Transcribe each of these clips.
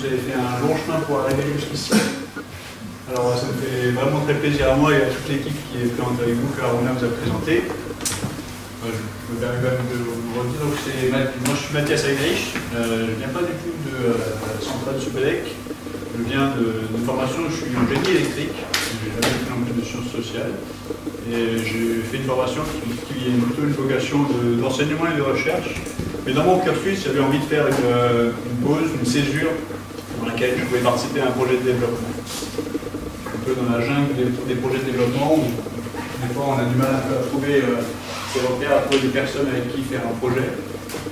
vous avez fait un long chemin pour arriver jusqu'ici. Alors ça me fait vraiment très plaisir à moi et à toute l'équipe qui est présente avec vous, que Aruna vous a présenté. Je me permets quand même de vous redire, donc moi je suis Mathias Agrich, je ne viens pas du tout de la centrale de Supélec, je viens de formation, je suis en génie électrique, j'ai jamais fait non plus de sciences sociales, et j'ai fait une formation qui est plutôt une vocation d'enseignement et de recherche, mais dans mon cursus j'avais envie de faire une pause, une césure, dans laquelle je pouvais participer à un projet de développement. Un peu dans la jungle des projets de développement où des fois on a du mal un peu à trouver ses repères, à trouver des personnes avec qui faire un projet.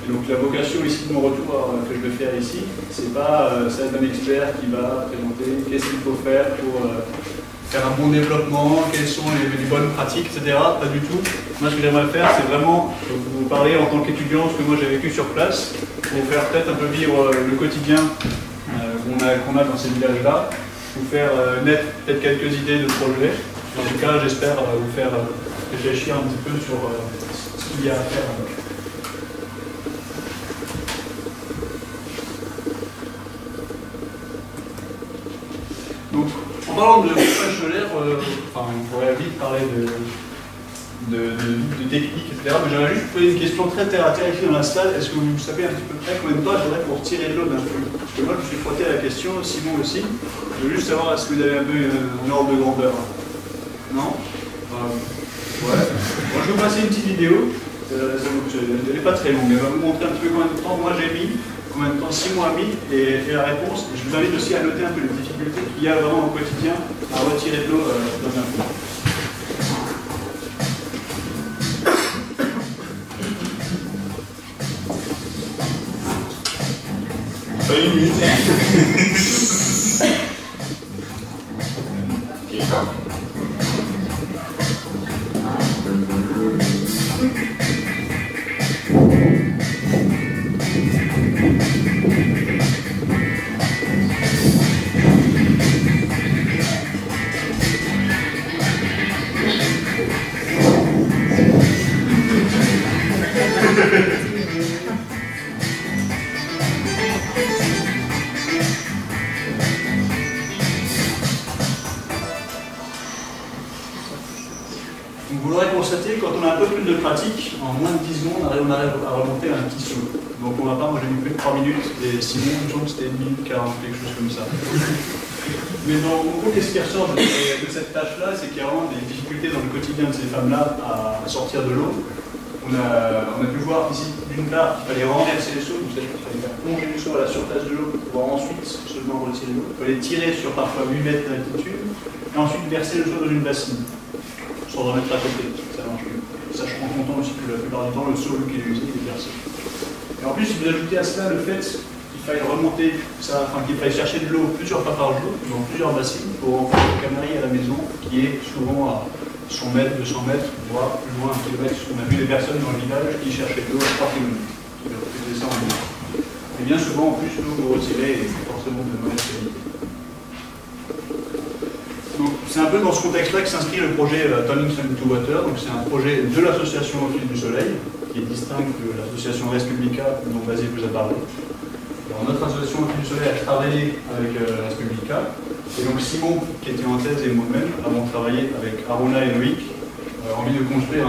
Et donc la vocation ici de mon retour que je vais faire ici, c'est pas celle d'un expert qui va présenter qu'est-ce qu'il faut faire pour faire un bon développement, quelles sont les bonnes pratiques, etc. Pas du tout. Moi ce que j'aimerais faire, c'est vraiment vous parler en tant qu'étudiant ce que moi j'ai vécu sur place, pour faire peut-être un peu vivre le quotidien qu'on a dans ces villages-là, vous faire naître peut-être quelques idées de projets. En tout cas, j'espère vous faire réfléchir un petit peu sur ce qu'il y a à faire. Donc, en parlant de chauffage solaire, on pourrait vite parler de technique, etc. Mais j'aimerais juste poser une question très terre à terre ici dans la salle. Est-ce que vous savez un petit peu près combien de temps il faudrait pour tirer de l'eau d'un flux? Parce que moi, je me suis frotté à la question, Simon aussi. Je veux juste savoir, est-ce que vous avez un peu un ordre de grandeur? Non? Ouais. Bon, je vais vous passer une petite vidéo. Elle n'est pas très longue. Elle va vous montrer un petit peu combien de temps moi j'ai mis, combien de temps Simon a mis, et la réponse. Je vous invite aussi à noter un peu les difficultés qu'il y a vraiment au quotidien à retirer de l'eau dans un flux. Pas une minute. Vous l'aurez constaté, quand on a un peu plus de pratique, en moins de 10 secondes, on arrive à remonter un petit saut. Donc on va pas, moi j'ai mis plus de 3 minutes, et Simon, je trouve que c'était 1 minute 40, quelque chose comme ça. Mais en gros, qu'est-ce qui ressort de cette tâche-là, c'est qu'il y a vraiment des difficultés dans le quotidien de ces femmes-là à sortir de l'eau. On a pu voir ici, d'une part, qu'il fallait renverser les seaux, donc c'est-à-dire qu'il fallait faire plonger les seaux à la surface de l'eau pour pouvoir ensuite seulement retirer l'eau. Il fallait tirer sur parfois 8 mètres d'altitude, et ensuite verser le seau dans une bassine. Sans en mettre à côté, ça marche mieux. Sachant en comptant aussi que la plupart du temps, le seau qui est usé, il est versé. Et en plus, si vous ajoutez à cela le fait qu'il faille remonter, qu'il faille chercher de l'eau plusieurs fois par jour, dans plusieurs bassines, pour en faire le canari à la maison, qui est souvent à 100 mètres, 200 mètres, voire plus loin, 1 kilomètre. On a vu des personnes dans le village qui cherchaient de l'eau à 3 km, qui faisaient ça en ligne. Et bien souvent, en plus, l'eau que vous retirez est forcément de mauvaise qualité. C'est un peu dans ce contexte-là que s'inscrit le projet Turning Sun into Water. C'est un projet de l'association Au Fil du Soleil, qui est distinct de l'association Res Publica dont Basile vous a parlé. Alors, notre association Au Fil du Soleil a travaillé avec Res Publica. Et donc Simon, qui était en thèse, et moi-même avons travaillé avec Aruna et Loïc en vue de construire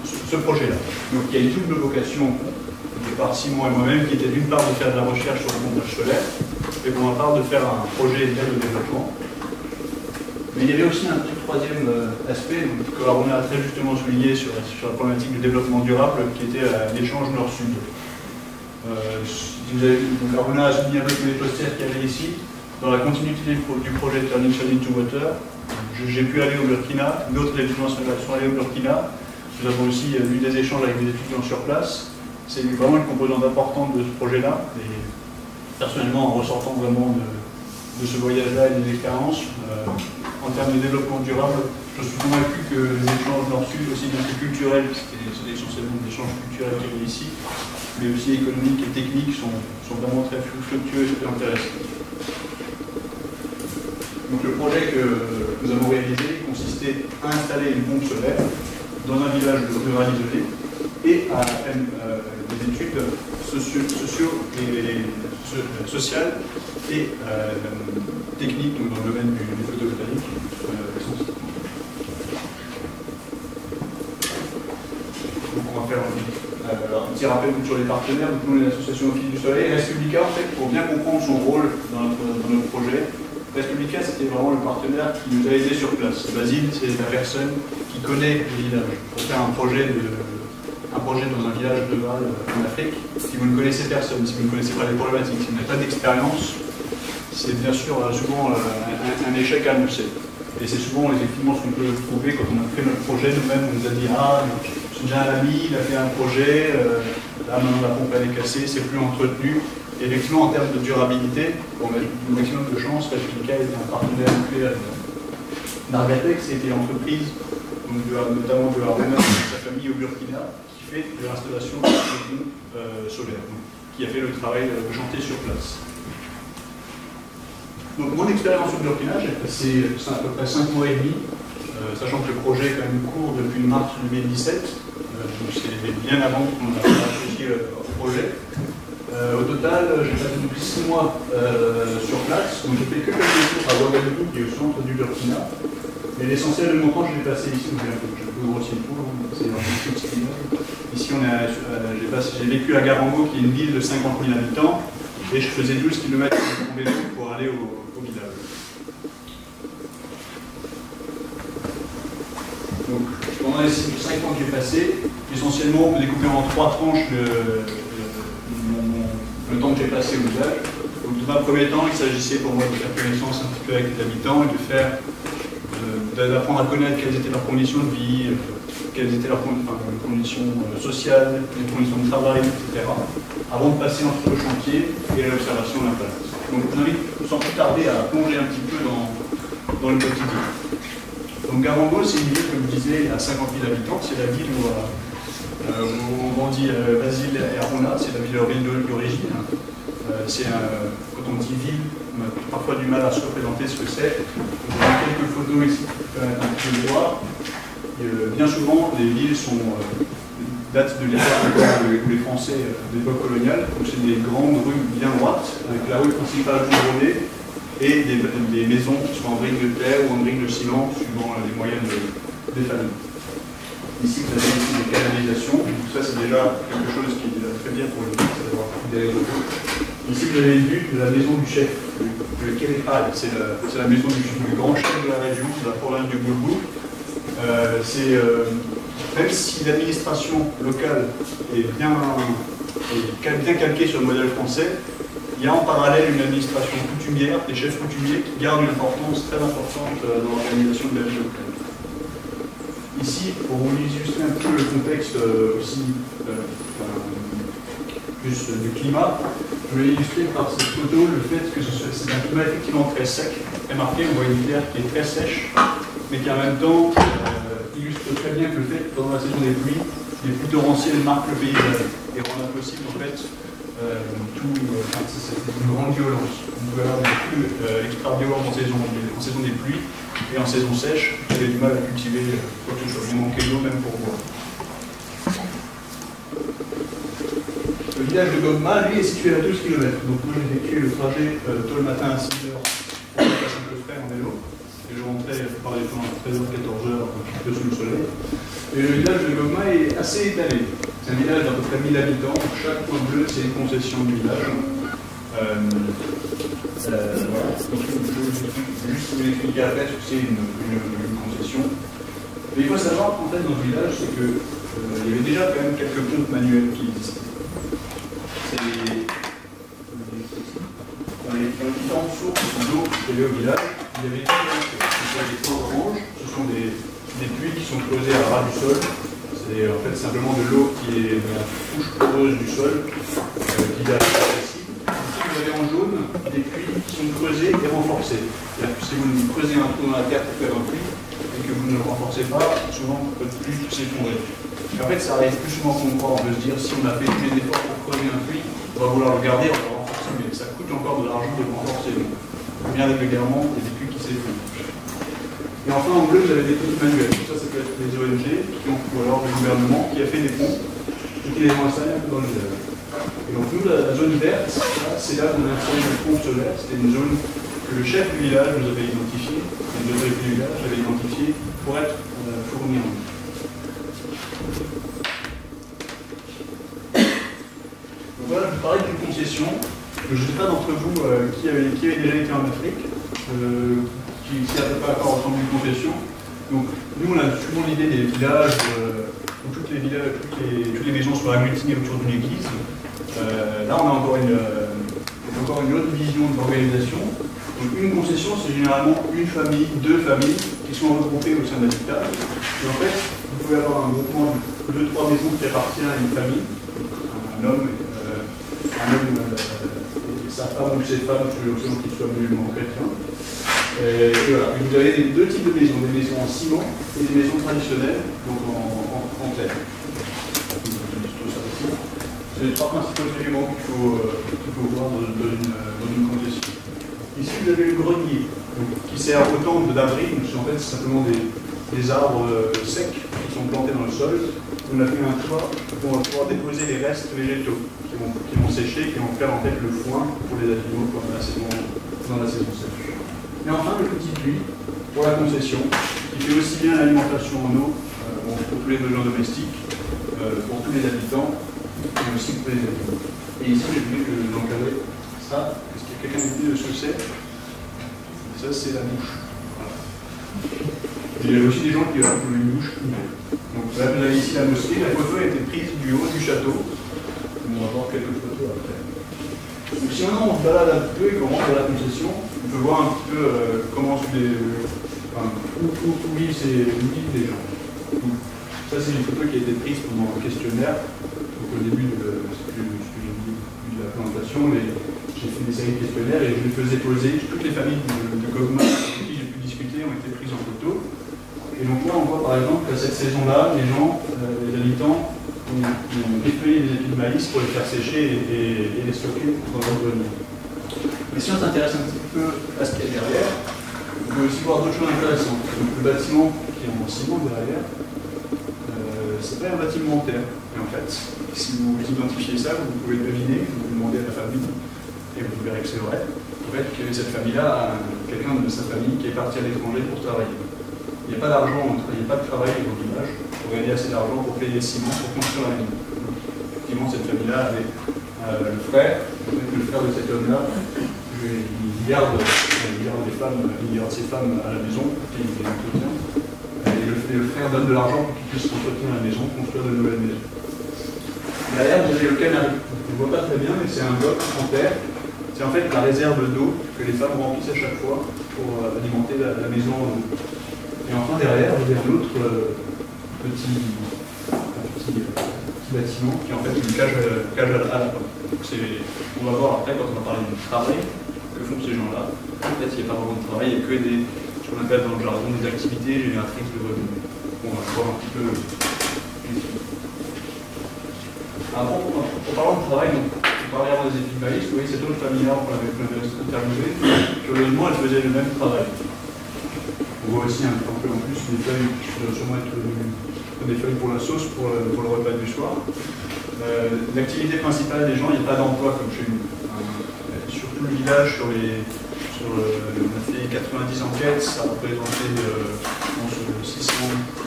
ce projet-là. Donc il y a une double vocation par Simon et moi-même, qui était d'une part de faire de la recherche sur le montage solaire, et pour ma part de faire un projet d'aide au développement. Mais il y avait aussi un petit troisième aspect que Aruna a très justement souligné sur la problématique du développement durable, qui était l'échange nord-sud. Si vous avez vu, Aruna a souligné un peu tous les posters qu'il y avait ici. Dans la continuité du projet Turning Sun into Water, j'ai pu aller au Burkina, d'autres étudiants sont allés au Burkina. Nous avons aussi eu des échanges avec des étudiants sur place. C'est vraiment une composante importante de ce projet-là. Et personnellement, en ressortant vraiment de ce voyage-là et des expériences, en termes de développement durable, je suis convaincu que les échanges nord-sud, aussi bien que culturels, c'était essentiellement des échanges culturels qu'il y avait ici, mais aussi économiques et techniques, sont vraiment très fructueux et intéressants. Donc le projet que nous avons réalisé consistait à installer une pompe solaire dans un village rural isolé. et à des études sociales et techniques, donc dans le domaine du photovoltaïque. Donc on va faire un petit rappel sur les partenaires. Donc nous, l'association Au Fil du Soleil, Res Publica, en fait, pour bien comprendre son rôle dans notre projet, Res Publica, c'était vraiment le partenaire qui nous a aidés sur place. Basile, c'est la personne qui connaît le village. Pour faire un projet dans un village de Val en Afrique, si vous ne connaissez personne, si vous ne connaissez pas les problématiques, si vous n'avez pas d'expérience, c'est bien sûr souvent un échec annoncé. Et c'est souvent effectivement ce qu'on peut trouver quand on a fait notre projet nous-mêmes. On nous a dit ah, j'ai un ami, il a fait un projet, là maintenant la pompe elle est cassée, c'est plus entretenu. Et effectivement en termes de durabilité, on a eu le maximum de chance. Res Publica était un partenaire nucléaire d'Argatex, c'était l'entreprise notamment de Armena et sa famille au Burkina, qui fait de l'installation de pompes solaires, qui a fait le travail de chantier sur place. Donc mon expérience au Burkina, j'ai passé à peu près 5 mois et demi, sachant que le projet est quand même court depuis mars 2017, donc c'est bien avant qu'on a réfléchi au projet. Au total, j'ai passé depuis 6 mois sur place, donc j'ai fait que quelques jours à Ouagadougou, qui est au centre du Burkina. Mais l'essentiel de mon temps, je l'ai passé ici, donc j'ai un peu grossi le coup, c'est un peu petit immeuble. Ici, j'ai vécu à Garango, qui est une ville de 50 000 habitants, et je faisais 12 km en vélo pour aller au village. Donc, pendant les 5 ans que j'ai passé, essentiellement, on peut découper en 3 tranches le temps que j'ai passé au village. Donc, dans un premier temps, il s'agissait pour moi de faire connaissance un petit peu avec les habitants et d'apprendre à connaître quelles étaient leurs conditions de vie, quelles étaient leurs conditions sociales, les conditions de travail, etc. avant de passer entre le chantier et l'observation de l'impact. Donc je vous invite sans plus tarder à plonger un petit peu dans le quotidien. Donc Garango, c'est une ville, comme je disais, à 50 000 habitants, c'est la ville où on grandit Basile et Arona, c'est la ville d'origine. Quand on dit ville, on a parfois du mal à se représenter ce que c'est. On a quelques photos ici qui permettent un peu de voir. Bien souvent, les villes datent de l'époque où les Français de l'époque coloniale. Donc c'est des grandes rues bien droites, avec la rue principale goudronnée et des maisons qui sont en briques de terre ou en briques de ciment, suivant les moyennes des familles. Ici, vous avez ici des canalisations. Donc ça, c'est déjà quelque chose qui est très bien pour le c'est d'avoir des réseaux. Ici, vous avez une vue de la maison du chef, le Kéréhal. C'est la maison du grand chef de la région, de la province du Boulboul. Même si l'administration locale est bien calquée sur le modèle français, il y a en parallèle une administration coutumière, des chefs coutumiers qui gardent une importance très importante dans l'organisation de la vie locale. Ici, pour vous illustrer un peu le contexte aussi plus du climat, je vais illustrer par cette photo le fait que c'est un climat effectivement très sec. Remarquez, on voit une terre qui est très sèche, mais qui en même temps illustre très bien que le fait que pendant la saison des pluies torrentielles marquent le paysage et rendent impossible en fait c'est une grande violence. On peut avoir des pluies extra violentes en saison des pluies et en saison sèche, vous avez du mal à cultiver quoi que ce soit. Vous manquez d'eau même pour boire. Le village de Gogma, lui, est situé à 12 km. Donc moi j'ai effectué le trajet tôt le matin à 6 h pour passer un peu frais en vélo. Et je rentrais par les temps à 13h-14h, un petit peu sous le soleil. Et le village de Gogma est assez étalé. C'est un village d'à peu près 1000 habitants. Chaque point bleu, c'est une concession du village. Voilà. Donc, je vais juste vous expliquer après ce que c'est une concession. Mais il faut savoir qu'en fait, dans le village, c'est qu'il y avait déjà quand même quelques pompes manuelles qui existaient. Dans les différentes sources d'eau qu'il y avait au village, il y avait des pots oranges, ce sont des puits qui sont creusés à ras du sol. C'est en fait simplement de l'eau qui est dans la couche poreuse du sol, qui est accessible. Ici, vous avez en jaune des puits qui sont creusés et renforcés. Si vous creusez un trou dans la terre pour faire un puits et que vous ne le renforcez pas, souvent votre puits s'effondre. En fait, ça arrive plus souvent qu'on croit. On peut se dire, si on a fait tous les efforts pour creuser un puits, on va vouloir le garder, on va le renforcer, mais ça coûte encore de l'argent de le renforcer. Donc, bien régulièrement, il y a des puits qui s'effondrent. Et enfin, en bleu, vous avez des pompes manuelles. Ça peut être des ONG ou alors le gouvernement qui a fait des pompes qui les ont installés un peu dans le village. Et donc nous, la zone verte, c'est là qu'on a installé le pont solaire. C'était une zone que le chef du village nous avait identifiée, les autorités du village avaient identifiée pour être fournie en eau. Donc voilà, je parlais d'une concession. Je ne sais pas d'entre vous qui avait déjà été en Afrique, qui n'avait pas encore entendu une concession. Donc nous, on a souvent l'idée des villages où toutes les maisons sont agglutinées autour d'une église. Là, on a encore une autre vision de l'organisation. Donc une concession, c'est généralement une famille, deux familles qui sont regroupées au sein d'un village. Et en fait, vous pouvez avoir un groupement de 2-3 maisons qui appartiennent à une famille, un homme et sa femme ou ses femmes, selon qu'ils soient musulmans ou chrétiens. Et voilà. Et vous avez deux types de maisons, des maisons en ciment et des maisons traditionnelles, donc en terre. C'est les trois principaux éléments qu'il faut voir dans une concession. Ici, vous avez le grenier, qui sert autant d'abri, en fait, c'est simplement des arbres secs qui sont plantés dans le sol. On a fait un toit pour pouvoir déposer les restes végétaux qui vont sécher, qui vont faire en fait le foin pour les animaux dans la saison sèche. Et enfin, le petit puits pour la concession, qui fait aussi bien l'alimentation en eau pour tous les besoins domestiques, pour tous les habitants, mais aussi pour les animaux. Et ici, j'ai voulu l'encadrer. Ça, est-ce qu'il y a quelqu'un qui dit de ce que c'est? Ça, c'est la douche. Voilà. Et il y a aussi des gens qui ont une douche. Donc là, vous avez ici la mosquée. La photo a été prise du haut du château. On va voir quelques photos après. Donc si maintenant on se balade un peu et qu'on rentre dans la concession, on peut voir un petit peu comment où vivent les gens. Donc, ça, c'est une photo qui a été prise pendant un questionnaire. Donc au début de la présentation, j'ai fait des séries de questionnaires et je les faisais poser. Toutes les familles de Gogma avec qui j'ai pu discuter ont été prises en photo. Et donc là, on voit par exemple qu'à cette saison-là, les gens, les habitants, ont dépouillé des épis de maïs pour les faire sécher et les stocker dans leur grenier. Mais si on s'intéresse un petit peu à ce qu'il y a derrière, on peut aussi voir d'autres choses intéressantes. Donc le bâtiment qui est en ciment derrière, c'est pas un bâtiment en terre. Et en fait, si vous identifiez ça, vous pouvez deviner, vous demandez à la famille, et vous verrez que c'est vrai, en fait, que cette famille-là a quelqu'un de sa famille qui est parti à l'étranger pour travailler. Il n'y a pas d'argent, il n'y a pas de travail au village pour gagner assez d'argent pour payer le ciment, pour construire la maison. Effectivement, cette famille-là avait le frère de cet homme-là, il garde ses femmes à la maison, et il les entretient. Et le frère donne de l'argent pour qu'il puisse entretenir la maison, construire de nouvelles maisons. Derrière, vous avez le canal. On ne voit pas très bien, mais c'est un bloc en terre. C'est en fait la réserve d'eau que les femmes remplissent à chaque fois pour alimenter la maison en eau. Et enfin, derrière, vous avez un autre petit bâtiment qui est en fait une cage à lapin. On va voir après, quand on va parler du travail, que font ces gens-là. En fait, il n'y a pas vraiment de travail, il n'y a que ce qu'on appelle dans le jargon des activités génératrices de revenus. On va voir un petit peu ici. En parlant de travail, donc, on parlait avant des épis de maïs, vous voyez cette autre famille-là qu'on avait interviewée, curieusement, elle faisait le même travail. On voit aussi un peu en plus des feuilles qui doivent sûrement être des feuilles pour la sauce, pour le repas du soir. L'activité principale des gens, il n'y a pas d'emploi comme chez nous. Sur tout le village, on a fait 90 enquêtes, ça représentait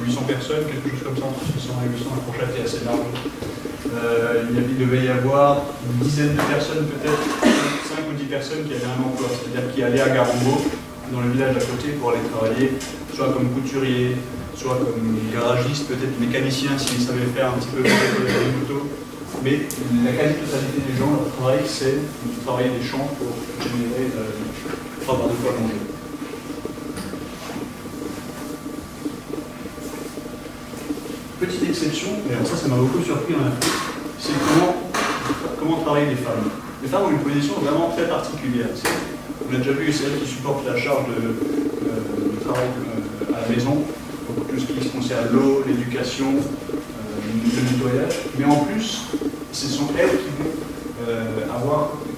800 personnes, quelque chose comme ça, entre 600 et 800, la fourchette est assez large. Il devait y avoir une dizaine de personnes, peut-être 5 ou 10 personnes qui avaient un emploi, c'est-à-dire qui allaient à Garambo, dans le village à côté, pour aller travailler, soit comme couturier, soit comme garagiste, peut-être mécanicien s'ils savaient faire un petit peu les motos. Mais la quasi-totalité des gens, leur travail, c'est de travailler des champs pour générer 3 par 2 fois manger. Petite exception, et alors ça m'a beaucoup surpris en Afrique, c'est comment travaillent les femmes. Les femmes ont une position vraiment très particulière. On a déjà vu celles qui supportent la charge de travail à la maison, pour tout ce qui concerne l'eau, l'éducation, le nettoyage, mais en plus, ce sont elles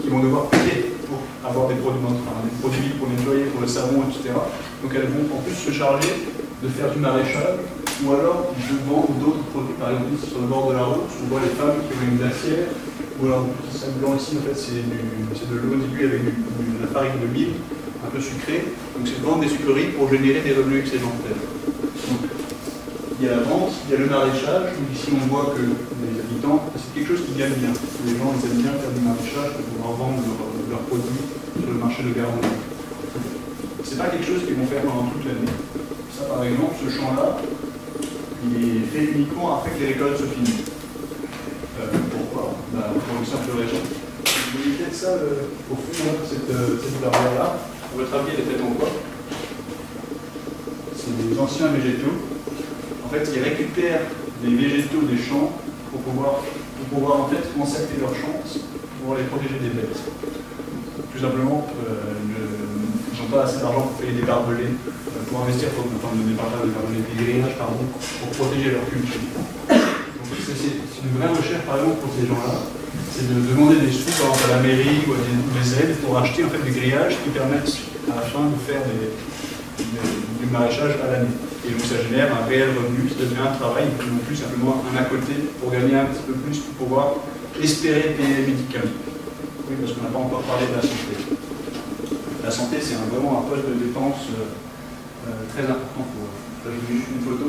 qui vont devoir payer pour avoir des produits pour nettoyer, pour le savon, etc. Donc elles vont en plus se charger de faire du maraîchage, ou alors devant d'autres produits. Par exemple, ici, sur le bord de la route, on voit les femmes qui ont une glacière, ou alors ça blanc ici, en fait, c'est de l'eau diluée avec de la farine de mil, un peu sucrée. Donc c'est de vendre des sucreries pour générer des revenus excédentaires. Donc, il y a la vente, il y a le maraîchage, où ici on voit que les habitants, c'est quelque chose qui gagne bien. Les gens ils aiment bien faire du maraîchage pour pouvoir vendre leurs produits sur le marché de Garonne. C'est pas quelque chose qu'ils vont faire pendant toute l'année. Ça par exemple, ce champ-là, il est fait uniquement après que les récoltes se finissent. Pourquoi? Pour une simple raison. Vous voyez peut-être ça au fond, là, cette barrière-là. Votre avis, elle est faite en quoi? C'est des anciens végétaux. En fait, ils récupèrent les végétaux des champs pour pouvoir en fait consacrer leurs champs pour les protéger des bêtes. Tout simplement, ils n'ont pas assez d'argent pour payer des barbelés, pour investir, des grillages, pardon, pour protéger leur culture. Donc c'est une vraie recherche, par exemple, pour ces gens-là, c'est de demander des sous, par exemple, à la mairie ou à des aides pour acheter en fait des grillages qui permettent à la fin de faire du maraîchage à l'année. Et donc ça génère un réel revenu, ça devient un travail, non plus simplement un à côté pour gagner un petit peu plus pour pouvoir espérer payer les médicaments. Oui, parce qu'on n'a pas encore parlé de la santé. La santé, c'est vraiment un poste de dépense très important pour eux. Là, je vous mets juste une photo.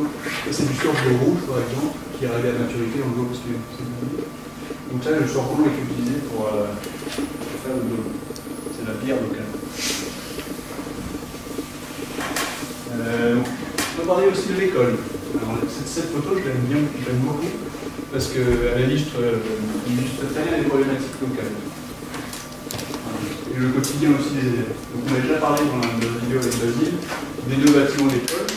C'est du sorgho rouge, par exemple, qui est arrivé à maturité en gros, parce que donc ça, le sorgho est utilisé pour faire le dôme. C'est la bière locale. On peut parler aussi de l'école. Cette photo, je l'aime bien, j'aime beaucoup, parce qu'elle illustre très bien les problématiques locales. Et le quotidien aussi des élèves. Donc on a déjà parlé dans la vidéo avec Basile des deux bâtiments d'école.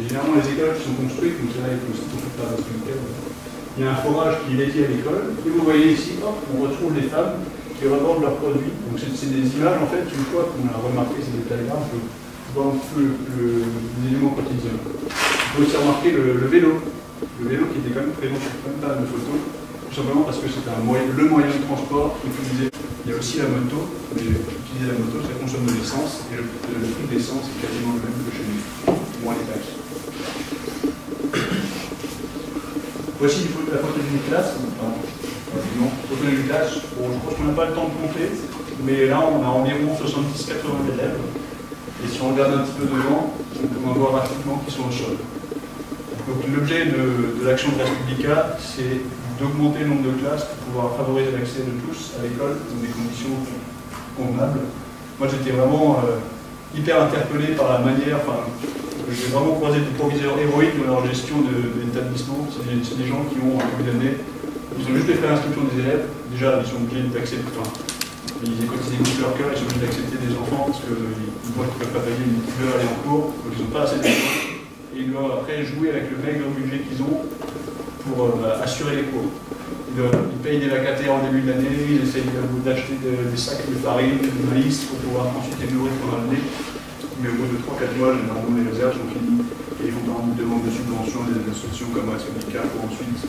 Généralement les écoles qui sont construites, donc là il faut aussi construire par il y a un forage qui est dédié à l'école, et vous voyez ici, hop, on retrouve les femmes qui revendent leurs produits. Donc c'est des images, en fait, une fois qu'on a remarqué ces détails-là, dans les éléments quotidiens. On peut aussi remarquer le vélo. Le vélo qui était quand même présent sur pas mal de photos, tout simplement parce que c'est le moyen de transport utilisé. Il y a aussi la moto, mais utiliser la moto, ça consomme de l'essence, et le prix de l'essence est quasiment le même que chez nous, moins les taxes. Voici la photo d'une classe. Photo d'une classe, bon, je pense qu'on n'a pas le temps de compter, mais là on a environ 70-80 élèves. Et si on regarde un petit peu devant, on peut en voir rapidement qu'ils sont au sol. Donc l'objet de l'action de Respublica, c'est d'augmenter le nombre de classes pour pouvoir favoriser l'accès de tous à l'école dans des conditions convenables. Moi j'étais vraiment hyper interpellé par la manière, j'ai vraiment croisé des proviseurs héroïques dans leur gestion de l'établissement. C'est des gens qui ont un peu d'années, ils ont juste fait l'instruction des élèves. Déjà, ils sont obligés d'accepter, ils cotisent beaucoup leur cœur, ils sont obligés d'accepter des enfants parce qu'ils voient qu'ils ne peuvent pas payer, ils veulent aller en cours, donc ils n'ont pas assez d'argent. Et ils doivent après jouer avec le maigre budget qu'ils ont pour assurer les cours. Ils payent des vacataires en début d'année, ils essayent d'acheter des sacs de farine, de maïs pour pouvoir ensuite les nourrir pendant l'année. Mais au bout de 3-4 mois, généralement les réserves sont finies et ils font par exemple une demande de subvention à des associations comme Respublica pour ensuite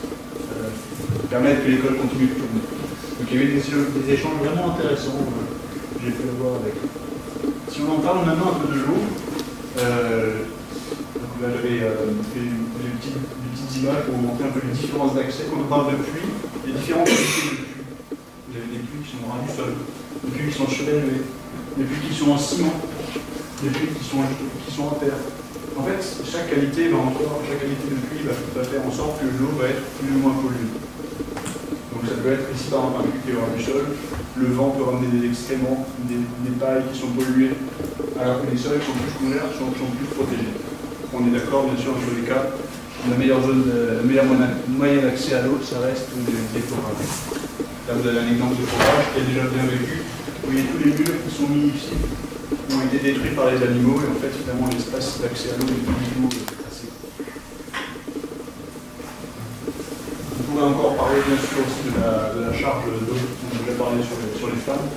permettre que l'école continue de tourner. Donc il y avait des échanges vraiment intéressants, j'ai pu le voir avec. Si on en parle maintenant un peu de l'eau, là j'avais fait des petites images pour vous montrer un peu les différences d'accès. Quand on parle de puits, les différentes qualités de puits. Vous avez des puits qui sont ras du sol, des puits qui sont chevelés, des puits qui sont en ciment, des puits qui sont en terre. En fait, chaque qualité de puits va faire en sorte que l'eau va être plus ou moins polluée. Donc ça peut être ici par exemple un puits qui est hors du sol, le vent peut ramener des excréments, des pailles qui sont polluées, alors que les sols sont plus couverts, sont plus protégés. On est d'accord, bien sûr, dans tous les cas, la meilleure moyen d'accès à l'eau, ça reste des forages. Là, vous avez un exemple de forage qui est déjà bien vécu. Vous voyez tous les murs qui sont mis ici, ont été détruits par les animaux, et en fait, finalement, l'espace d'accès à l'eau est plus du tout tracé. On pourrait encore parler, bien sûr, aussi de la charge d'eau, on a déjà parlé sur les femmes.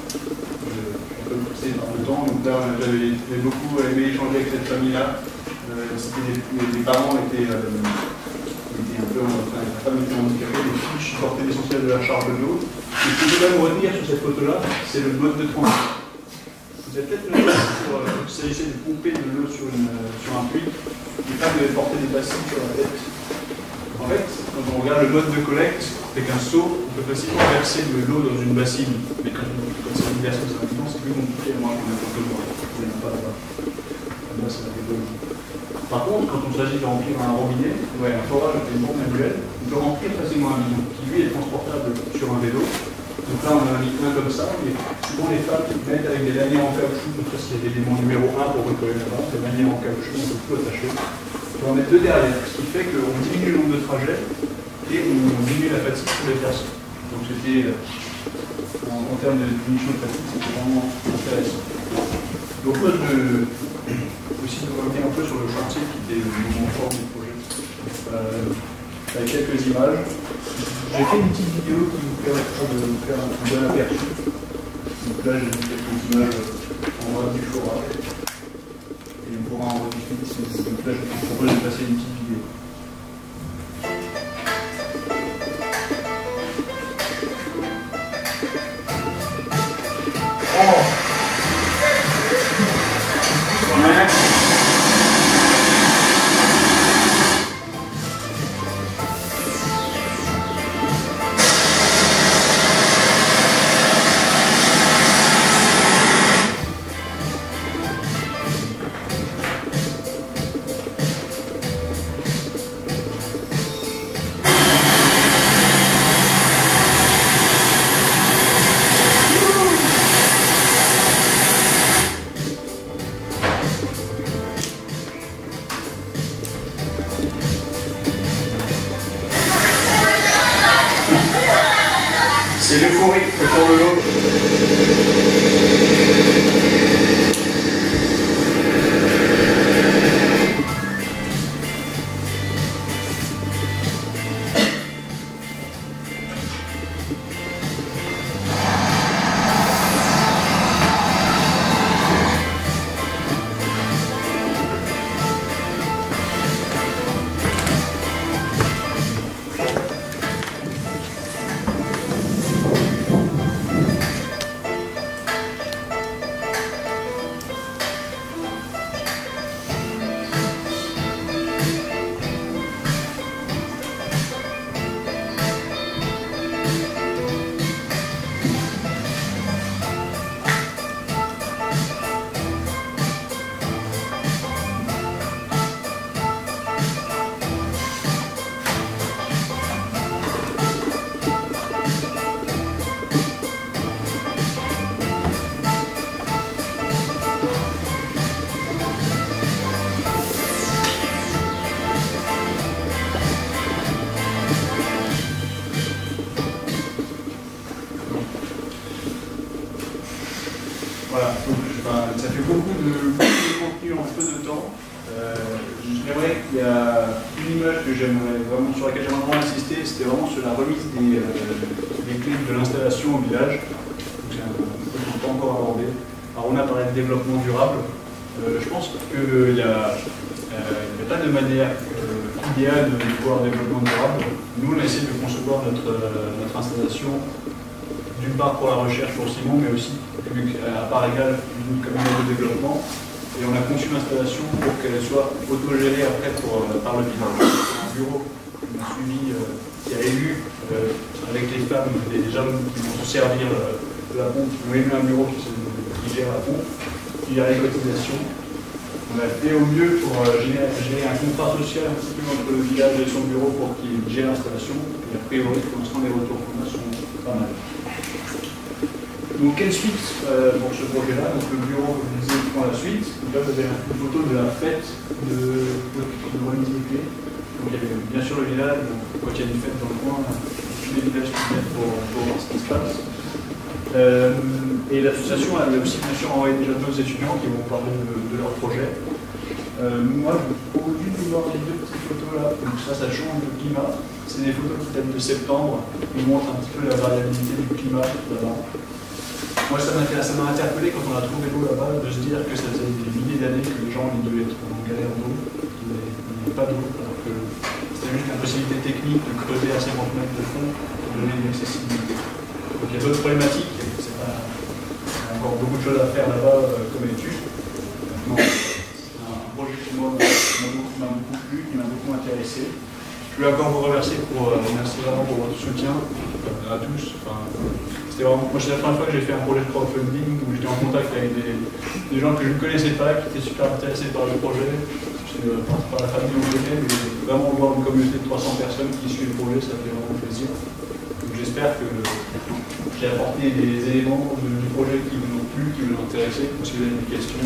Je peux passer par le temps, donc là, j'avais beaucoup aimé échanger avec cette famille-là. Les parents étaient un peu, la femme était handicapée, les filles supportaient l'essentiel de la charge de l'eau. Et ce que je voulais me retenir sur cette photo-là, c'est le mode de transport. Vous avez peut-être noté qu'il s'agissait de pomper de l'eau sur un puits, et pas de porter des bassines sur la tête. En fait, quand on regarde le mode de collecte, avec un seau, on peut facilement verser de l'eau dans une bassine. Mais quand c'est une version de c'est plus compliqué, à moins qu'on ait un peu de l'eau. On n'a pas là-bas. Là, c'est la théorie. Par contre, quand on s'agit de remplir un robinet, un forage avec une pompe manuelle, on peut remplir facilement un bidon, qui lui est transportable sur un vélo. Donc là, on a un bidon comme ça, mais souvent les femmes mettent avec des lanières en caoutchouc, donc ça c'est l'élément numéro 1 pour recoller là-bas, des lanières en caoutchouc, on peut tout attacher. On peut en mettre deux derrière, ce qui fait qu'on diminue le nombre de trajets et on diminue la fatigue pour les personnes. Donc c'était, en termes de diminution de fatigue, c'était vraiment intéressant. Donc moi, je veux aussi revenir un peu sur le chantier qui était le moment fort du projet. Avec quelques images. J'ai fait une petite vidéo qui vous permettra de faire un bon aperçu. Donc là, j'ai mis quelques images en bas du forage. Et on pourra en rediscuter. Donc là, je vous propose de passer une petite vidéo. C'est l'euphorie autour de l'eau. Voilà, donc, ça fait beaucoup de contenu en peu de temps. J'aimerais qu'il y a une image que sur laquelle j'aimerais vraiment insister, c'était vraiment sur la remise des clés de l'installation au village. C'est un point qu'on n'a pas encore abordé. Alors on a parlé de développement durable. Je pense qu'il n'y a pas de manière idéale de pouvoir développement durable. Nous, on a essayé de concevoir notre installation d'une part pour la recherche pour Simon, mais aussi à part égale comme une de développement. Et on a conçu l'installation pour qu'elle soit autogérée après par le village. Un bureau qu'on a suivi, qui a élu avec les femmes, des hommes qui vont se servir de la pompe, qui ont élu un bureau qui gère la pompe, qui gère les cotisations. On a fait au mieux pour gérer un contrat social un petit peu entre le village et son bureau pour qu'il gère l'installation. Et a priori, pour l'instant, les retours qu'on a sont pas mal. Donc, quelle suite pour ce projet-là? Donc, le bureau, comme je disais, prend la suite. Donc, là, vous avez une photo de la fête de remise des clés. Donc, il y avait bien sûr le village. Donc, quand il y a une fête dans le coin, tous les villages qui viennent pour voir ce qui se passe. Et l'association a aussi bien sûr envoyé déjà d'autres étudiants qui vont parler de leur projet. Moi, je vous propose juste de voir les deux petites photos là. Donc ça change le climat. C'est des photos qui datent de septembre, qui montrent un petit peu la variabilité du climat là-bas. Moi, ça m'a interpellé quand on a trouvé l'eau là-bas, de se dire que ça faisait des milliers d'années que les gens devaient être en galère d'eau, qu'il n'y avait pas d'eau, alors que c'était juste une possibilité technique de creuser à 50 mètres de fond pour donner une accessibilité. Donc il y a d'autres problématiques, c'est pas un encore beaucoup de choses à faire là-bas comme étude. Maintenant, c'est un projet qui m'a beaucoup plu, qui m'a beaucoup intéressé. Je voulais encore vous remercier merci vraiment pour votre soutien à tous. C'était la première fois que j'ai fait un projet de crowdfunding où j'étais en contact avec des gens que je ne connaissais pas, qui étaient super intéressés par le projet. Par la famille où j'étais, mais vraiment voir une communauté de 300 personnes qui suivent le projet, ça fait vraiment plaisir. Donc j'espère que j'ai apporté des éléments du projet qui vous ont plu, qui vous ont intéressé. Si vous avez des questions,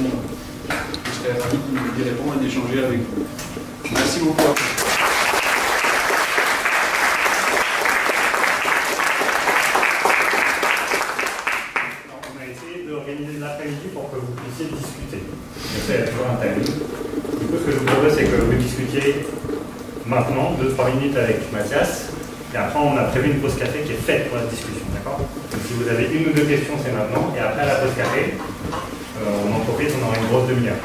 je serais ravi d'y répondre et d'échanger avec vous. Merci beaucoup. L'après-midi pour que vous puissiez discuter. Ça, il y a toujours un timing. Du coup, ce que je vous propose, c'est que vous discutiez maintenant, 2-3 minutes avec Mathias, et après, on a prévu une pause café qui est faite pour la discussion, d'accord? Donc, si vous avez une ou deux questions, c'est maintenant, et après la pause café, on en profite, on aura une grosse demi-heure.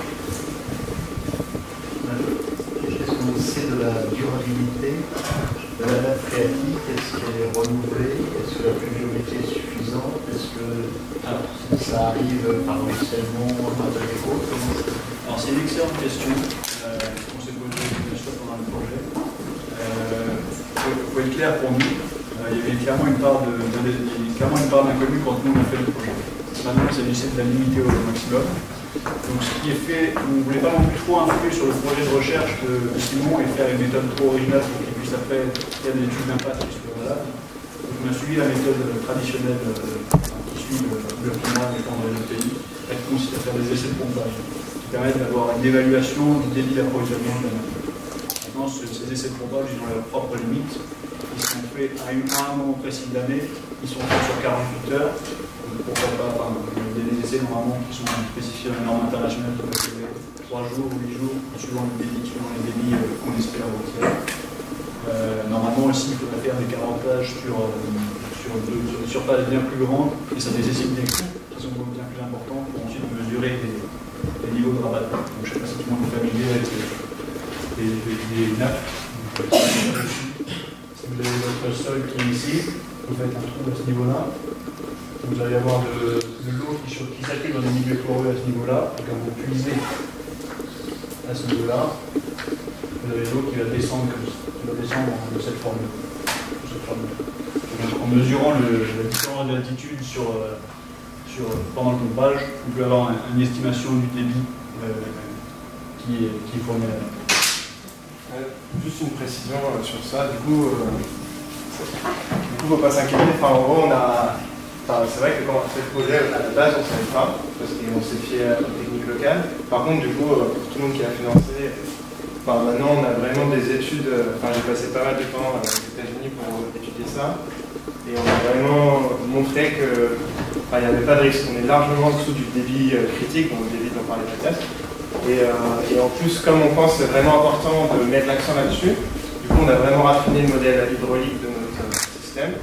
Qu'est-ce qu'on sait de la durabilité de la nappe phréatique? Est-ce qu'elle est renouvelée? Est-ce que la pluviométrie est suffisante? Est-ce que ça arrive par ruissellement, par de l'écho? Alors c'est une excellente question qu'on s'est posée pendant le projet. Il faut être clair pour nous, il y avait clairement une part d'inconnu quand nous on a fait le projet. Maintenant il s'agissait de la limiter au maximum. Donc ce qui est fait, on ne voulait pas non plus trop influer sur le projet de recherche de Simon et faire une méthode trop originale pour qu'il puisse après faire des études d'impact qui soient valables. Donc on a suivi la méthode traditionnelle qui suit le climat et pendant les pays, qui consiste à faire des essais de pompage, qui permettent d'avoir une évaluation du débit d'approvisionnement de la nappe. Maintenant, ces essais de pompage, ils ont leurs propres limites. Ils sont faits à un moment précis de l'année, ils sont faits sur 48 heures. Donc, pourquoi pas, il y a des essais normalement qui sont spécifiés dans la norme internationale qui peuvent durer 3 jours ou 8 jours, suivant les débits qu'on espère retirer. Normalement aussi, il faudrait faire des carottages sur une surface bien plus grande, et ça nécessite des coûts qui sont bien plus importants pour ensuite mesurer les niveaux de rabattement. Donc, je ne sais pas si tout le monde est familier avec les nappes. Si vous avez votre sol qui est ici, vous faites un trou à ce niveau-là. Vous allez avoir de l'eau qui s'accumule dans des milieux chloreux à ce niveau-là, et quand vous puisez à ce niveau-là, vous avez l'eau qui va descendre de cette formule. Donc, en mesurant la différence d'altitude pendant le pompage, vous pouvez avoir une estimation du débit qui est fourni à la nappe. Juste une précision sur ça, du coup, il ne faut pas s'inquiéter. Enfin, en gros, c'est vrai que quand on a fait le projet, à la base, on ne savait pas, parce qu'on s'est fié aux techniques locales. Par contre, du coup, pour tout le monde qui a financé, maintenant, on a vraiment des études. J'ai passé pas mal de temps aux États-Unis pour étudier ça. Et on a vraiment montré qu'il n'y avait pas de risque. On est largement en dessous du débit critique, donc le débit dont parlait Mathias. Et en plus, comme on pense que c'est vraiment important de mettre l'accent là-dessus, du coup, on a vraiment raffiné le modèle hydraulique de notre système.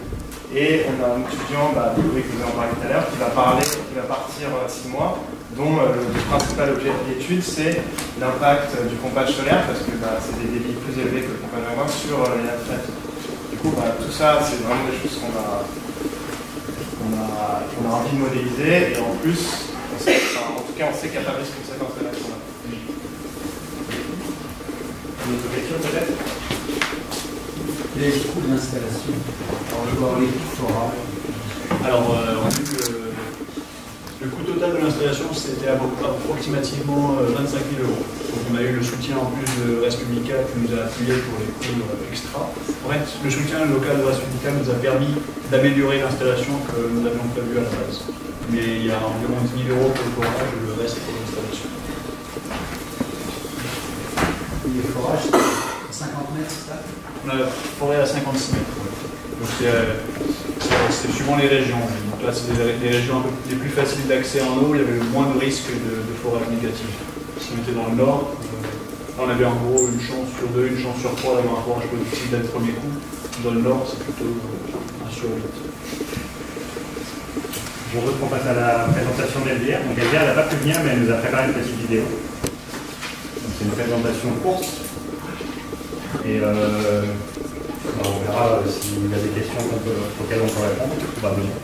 Et on a un étudiant, Louis, que vous en parlé tout à l'heure, qui va partir 6 mois, dont le principal objet de l'étude, c'est l'impact du pompage solaire, parce que c'est des débits plus élevés que le pompage à main sur les nappes phréatiques. Du coup, tout ça, c'est vraiment des choses qu'on a envie de modéliser, et en plus, en tout cas, on sait qu'il n'y a pas de risque pour cette installation-là. Une autre question, peut-être? Quel est le coût de l'installation? Alors, je dois parler du forage. Alors, le coût total de l'installation, c'était approximativement 25 000 €. Donc, on a eu le soutien en plus de Res Publica qui nous a appuyé pour les coûts extra. En fait, le soutien local de Res Publica nous a permis d'améliorer l'installation que nous avions prévue à la base. Mais il y a environ 10 000 € pour le forage et le reste pour l'installation. Le forage, c'est 50 mètres, c'est ça? On a la forêt à 56 mètres. Donc c'est suivant les régions. Donc là, c'est les régions les plus faciles d'accès en eau, il y avait le moins de risque de forage négatif. Si on était dans le nord, là, on avait en gros une chance sur 2, une chance sur 3 d'avoir un forage positif dès le premier coup. Dans le nord, c'est plutôt 1 sur 8. Je propose qu'on passe à la présentation d'Elvire. Donc Elvire, elle n'a pas pu venir, mais elle nous a préparé une petite vidéo. C'est une présentation courte. Et on verra s'il y a des questions auxquelles on peut répondre. On va venir.